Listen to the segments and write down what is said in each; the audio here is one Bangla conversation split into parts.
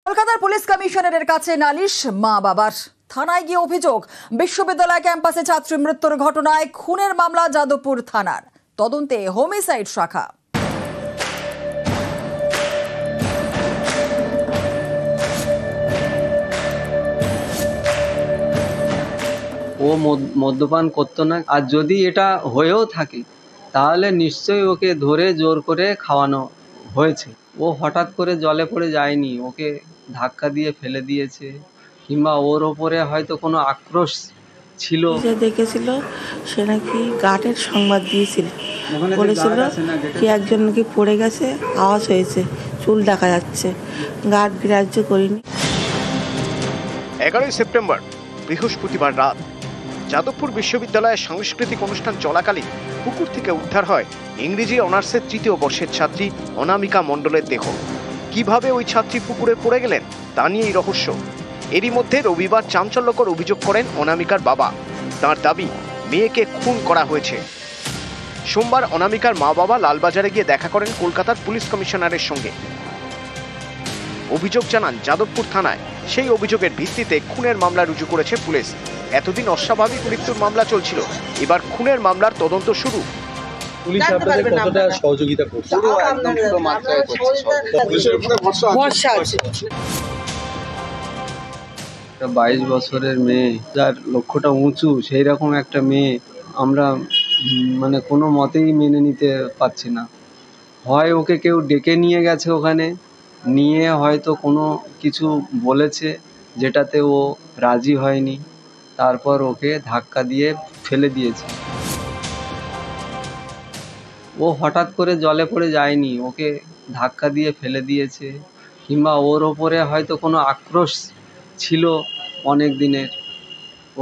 কলকাতার পুলিশ কমিশনারের কাছে নালিশ মা বাবার। থানায় গিয়ে অভিযোগ, বিশ্ববিদ্যালয় ক্যাম্পাসে ছাত্রী মৃত্যুর ঘটনায় খুনের মামলা যাদবপুর থানার। তদন্তে হোমিসাইড শাখা। ও মদ্যপান করতো না, আর যদি এটা হয়েও থাকে তাহলে নিশ্চয়ই ওকে ধরে জোর করে খাওয়ানো হয়েছে। ও হঠাৎ করে জলে পড়ে যায়নি, ওকে ধাক্কা দিয়ে ফেলে দিয়েছে, কিংবা ওর ওপরে হয়তো কোনো আক্রোশ ছিল। যে দেখেছিল সে নাকি গার্ডের সংবাদ দিয়েছিল, বলেছিল কি একজন নাকি পড়ে গেছে, আওয়াজ হয়েছে, চুল দেখা যাচ্ছে। গার্ড গ্রাহ্য করিনি। 11 সেপ্টেম্বর বৃহস্পতিবার রাত যাদবপুর বিশ্ববিদ্যালয়ের সাংস্কৃতিক অনুষ্ঠান চলাকালীন পুকুর থেকে উদ্ধার হয় ইংরেজি অনার্সের 3য় বর্ষের ছাত্রী অনামিকা মণ্ডলের দেহ। কিভাবে ওই ছাত্রী পুকুরে পড়ে গেলেন তা নিয়েই রহস্য। এরই মধ্যে রবিবার চাঞ্চল্যকর অভিযোগ করেন অনামিকার বাবা। তার দাবি, মেয়েকে খুন করা হয়েছে। সোমবার অনামিকার মা বাবা লালবাজারে গিয়ে দেখা করেন কলকাতার পুলিশ কমিশনারের সঙ্গে। অভিযোগ জানান যাদবপুর থানায়। সেই অভিযোগের ভিত্তিতে খুনের মামলা রুজু করেছে পুলিশ। এতদিন অস্বাভাবিক মৃত্যুর মামলা চলছিল, এবার খুনের মামলার তদন্ত শুরু। পুলিশ আপনাদের কতটা সহযোগিতা করছে? ভরসা আছে। 22 বছরের মেয়ে, যার লক্ষ্যটা উঁচু, সেই রকম একটা মেয়ে আমরা মানে কোনো মতেই মেনে নিতে পারছি না। হয় ওকে কেউ ডেকে নিয়ে গেছে, ওখানে নিয়ে হয়তো কোনো কিছু বলেছে যেটাতে ও রাজি হয়নি, তারপর ওকে ধাক্কা দিয়ে ফেলে দিয়েছে। ও হঠাৎ করে জলে পড়ে যায়নি, ওকে ধাক্কা দিয়ে ফেলে দিয়েছে, কিংবা ওর ওপরে হয়তো কোনো আক্রোশ ছিল অনেক দিনের,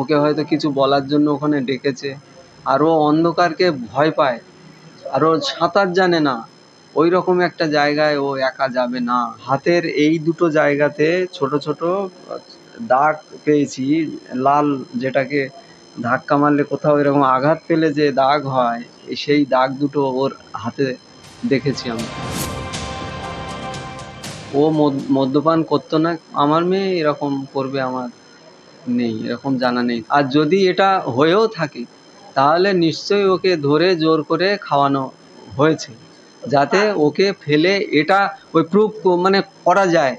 ওকে হয়তো কিছু বলার জন্য ওখানে ডেকেছে। আর ও অন্ধকারকে ভয় পায়, আর ও সাঁতার জানে না, ওই রকম একটা জায়গায় ও একা যাবে না। হাতের এই দুটো জায়গাতে ছোট ছোট দাগ পেয়েছি, লাল, যেটাকে ধাক্কা মারলে কোথাও এরকম আঘাত পেলে যে দাগ হয়, সেই দাগ দুটো ওর হাতে দেখেছি আমি। ও মদ্যপান করতো না। আমার মেয়ে এরকম করবে আমার নেই, এরকম জানা নেই। আর যদি এটা হয়েও থাকে তাহলে নিশ্চয়ই ওকে ধরে জোর করে খাওয়ানো হয়েছে, যাতে ওকে ফেলে এটা ওই প্রুফ মানে করা যায়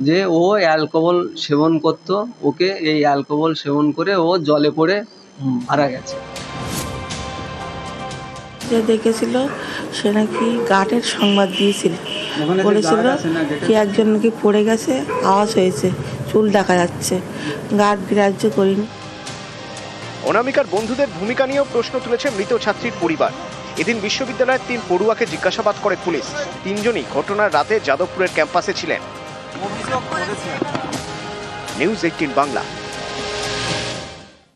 যে ও অ্যালকোহল সেবন করত, ওকে এই অ্যালকোহল সেবন করে ও জলে পড়ে মারা গেছে। যে দেখেছিল সে নাকি গার্ডের সংবাদ দিয়েছিল, বলেছিল কি একজন নাকি পড়ে গেছে, আওয়াজ হয়েছে, চুল দেখা যাচ্ছে। গার্ড গ্রাহ্য করিনি। অনামিকার বন্ধুদের ভূমিকা নিয়েও প্রশ্ন তুলেছে মৃত ছাত্রীর পরিবার। এদিন বিশ্ববিদ্যালয়ের 3 পড়ুয়াকে জিজ্ঞাসাবাদ করে পুলিশ। 3জনই ঘটনার রাতে যাদবপুরের ক্যাম্পাসে ছিলেন। নিউজ 18 বাংলা।